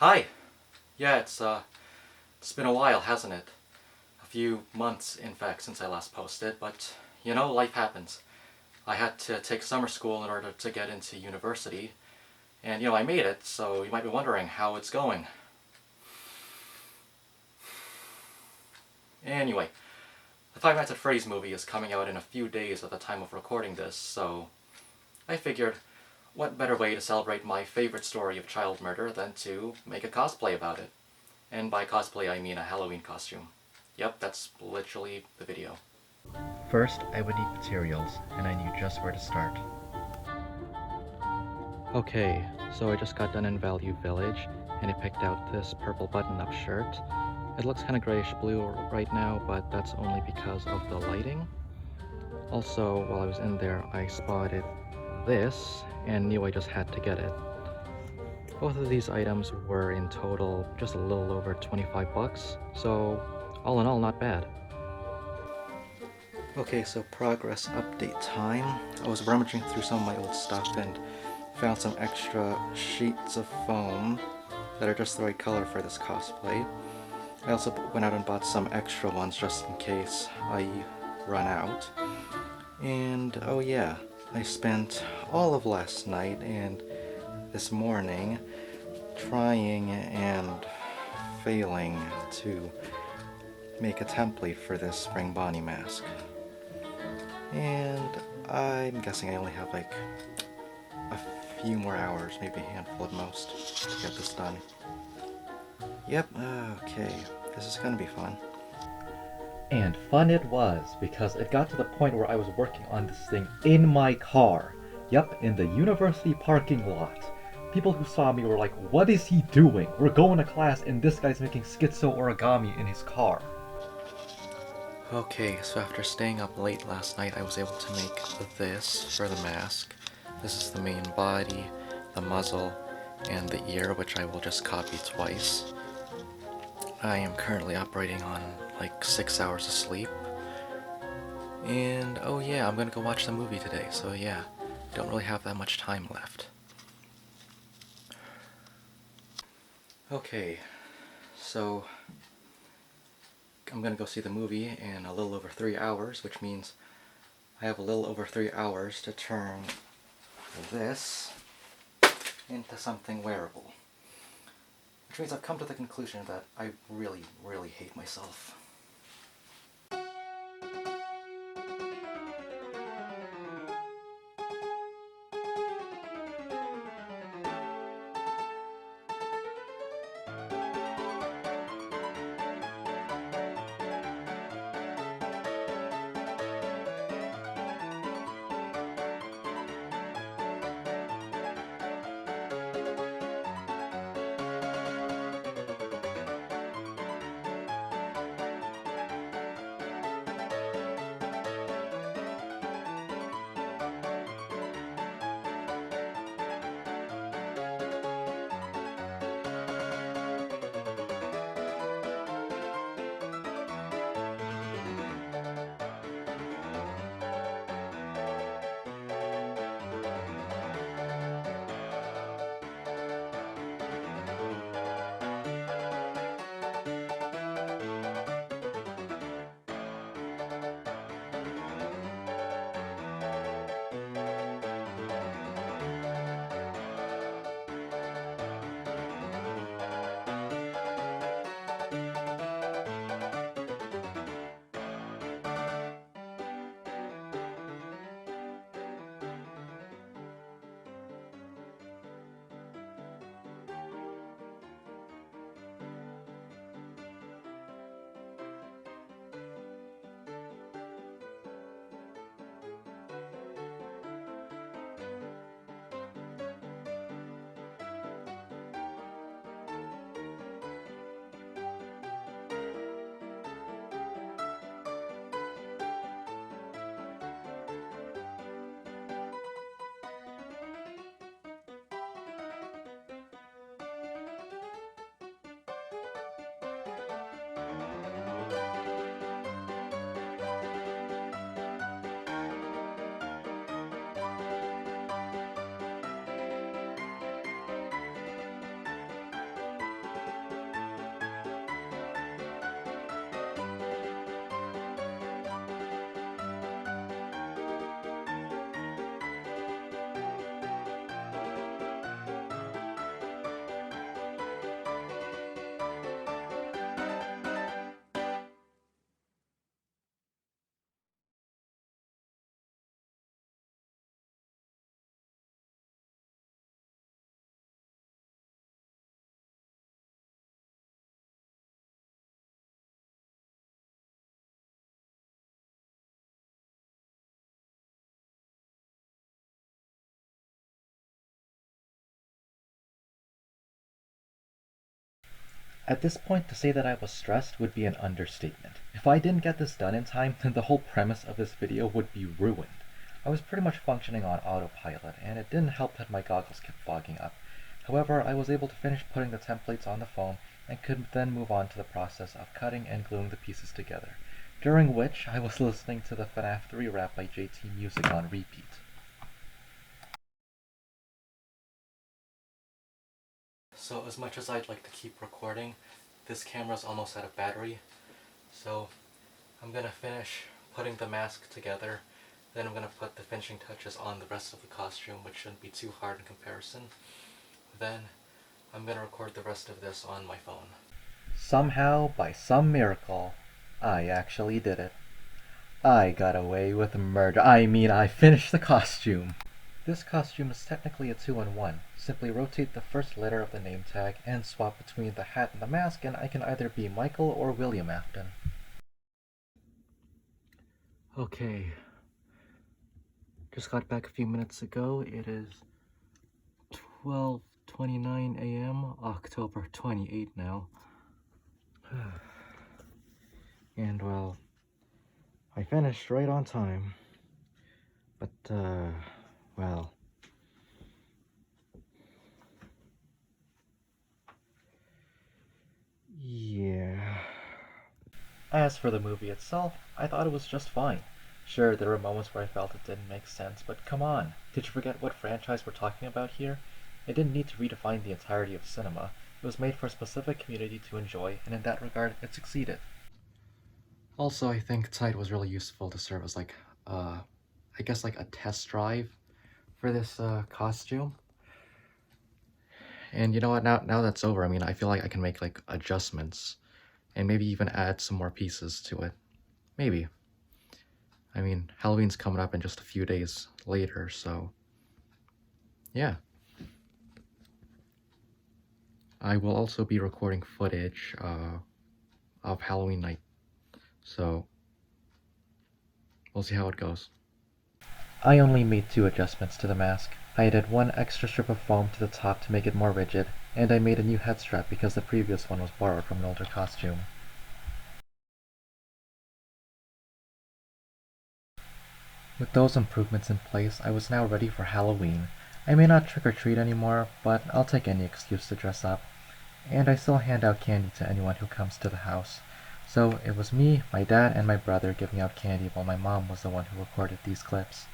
Hi! Yeah, it's been a while, hasn't it? A few months, in fact, since I last posted, but, life happens. I had to take summer school in order to get into university, and, I made it, so you might be wondering how it's going. Anyway, the Five Nights at Freddy's movie is coming out in a few days at the time of recording this, so I figured, what better way to celebrate my favorite story of child murder than to make a cosplay about it? And by cosplay I mean a Halloween costume. Yep, that's literally the video. First, I would need materials, and I knew just where to start. Okay, so I just got done in Value Village, and I picked out this purple button-up shirt. It looks kind of grayish-blue right now, but that's only because of the lighting. Also, while I was in there, I spotted this, and knew I just had to get it. Both of these items were in total just a little over 25 bucks, so all in all, not bad. Okay, so progress update time. I was rummaging through some of my old stuff and found some extra sheets of foam that are just the right color for this cosplay. I also went out and bought some extra ones just in case I run out. And oh yeah, I spent all of last night and this morning trying and failing to make a template for this spring Bonnie mask. And I'm guessing I only have like a few more hours, maybe a handful at most, to get this done. Yep, okay, this is gonna be fun. And fun it was, because it got to the point where I was working on this thing in my car. Yup, in the university parking lot. People who saw me were like, what is he doing? We're going to class and this guy's making schizo origami in his car. Okay, so after staying up late last night, I was able to make this for the mask. This is the main body, the muzzle, and the ear, which I will just copy twice. I am currently operating on like 6 hours of sleep. And oh yeah, I'm gonna go watch the movie today, so yeah, don't really have that much time left. Okay, so I'm gonna go see the movie in a little over 3 hours, which means I have a little over 3 hours to turn this into something wearable. Which means I've come to the conclusion that I really, really hate myself. At this point, to say that I was stressed would be an understatement. If I didn't get this done in time, then the whole premise of this video would be ruined. I was pretty much functioning on autopilot, and it didn't help that my goggles kept fogging up. However, I was able to finish putting the templates on the phone and could then move on to the process of cutting and gluing the pieces together, during which I was listening to the FNAF 3 rap by JT Music on repeat. So as much as I'd like to keep recording, this camera's almost out of battery, so I'm gonna finish putting the mask together, then I'm gonna put the finishing touches on the rest of the costume, which shouldn't be too hard in comparison. Then I'm gonna record the rest of this on my phone. Somehow, by some miracle, I actually did it. I got away with murder. I finished the costume. This costume is technically a 2-in-1. Simply rotate the first letter of the name tag and swap between the hat and the mask, and I can either be Michael or William Afton. Okay. Just got back a few minutes ago. It is 12:29 a.m. October 28 now. And well, I finished right on time. But well, yeah. As for the movie itself, I thought it was just fine. Sure, there were moments where I felt it didn't make sense, but come on, did you forget what franchise we're talking about here? It didn't need to redefine the entirety of cinema. It was made for a specific community to enjoy, and in that regard, it succeeded. Also, I think Tide was really useful to serve as like, I guess like a test drive for this costume. And you know what? Now that's over, I mean, I feel like I can make like adjustments and maybe even add some more pieces to it. Maybe. I mean, Halloween's coming up in just a few days later, so yeah. I will also be recording footage of Halloween night, so we'll see how it goes. I only made 2 adjustments to the mask. I added 1 extra strip of foam to the top to make it more rigid, and I made a new head strap because the previous one was borrowed from an older costume. With those improvements in place, I was now ready for Halloween. I may not trick-or-treat anymore, but I'll take any excuse to dress up. And I still hand out candy to anyone who comes to the house. So it was me, my dad, and my brother giving out candy while my mom was the one who recorded these clips.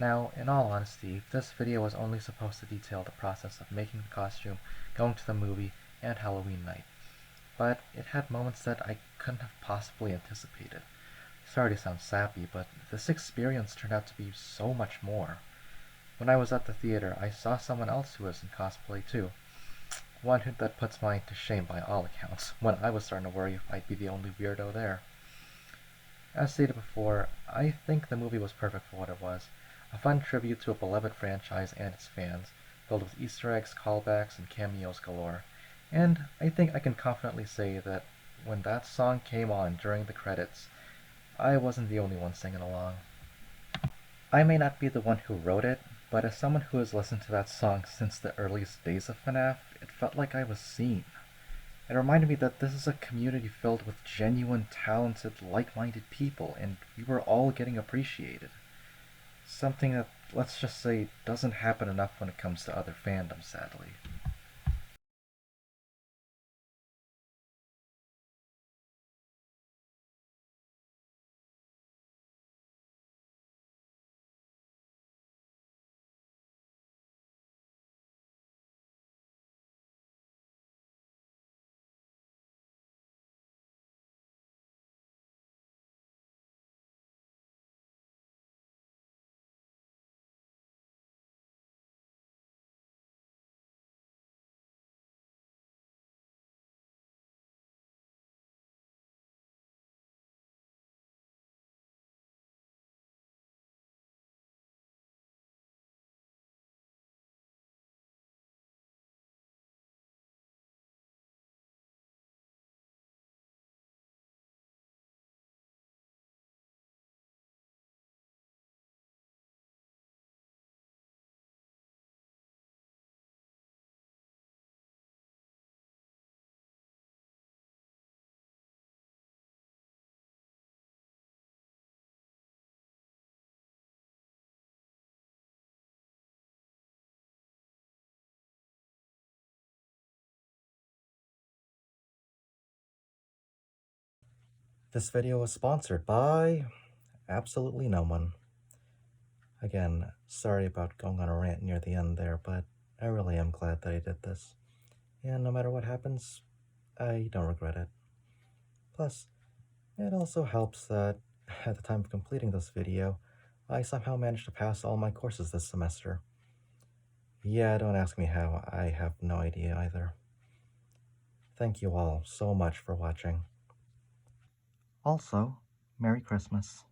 Now, in all honesty, this video was only supposed to detail the process of making the costume, going to the movie, and Halloween night. But it had moments that I couldn't have possibly anticipated. Sorry to sound sappy, but this experience turned out to be so much more. When I was at the theater, I saw someone else who was in cosplay too. One that puts mine to shame by all accounts, when I was starting to worry if I'd be the only weirdo there. As stated before, I think the movie was perfect for what it was. A fun tribute to a beloved franchise and its fans, filled with Easter eggs, callbacks, and cameos galore. And I think I can confidently say that when that song came on during the credits, I wasn't the only one singing along. I may not be the one who wrote it, but as someone who has listened to that song since the earliest days of FNAF, it felt like I was seen. It reminded me that this is a community filled with genuine, talented, like-minded people, and we were all getting appreciated. Something that, let's just say, doesn't happen enough when it comes to other fandoms, sadly. This video was sponsored by absolutely no one. Again, sorry about going on a rant near the end there, but I really am glad that I did this. And no matter what happens, I don't regret it. Plus, it also helps that at the time of completing this video, I somehow managed to pass all my courses this semester. Yeah, don't ask me how, I have no idea either. Thank you all so much for watching. Also, Merry Christmas.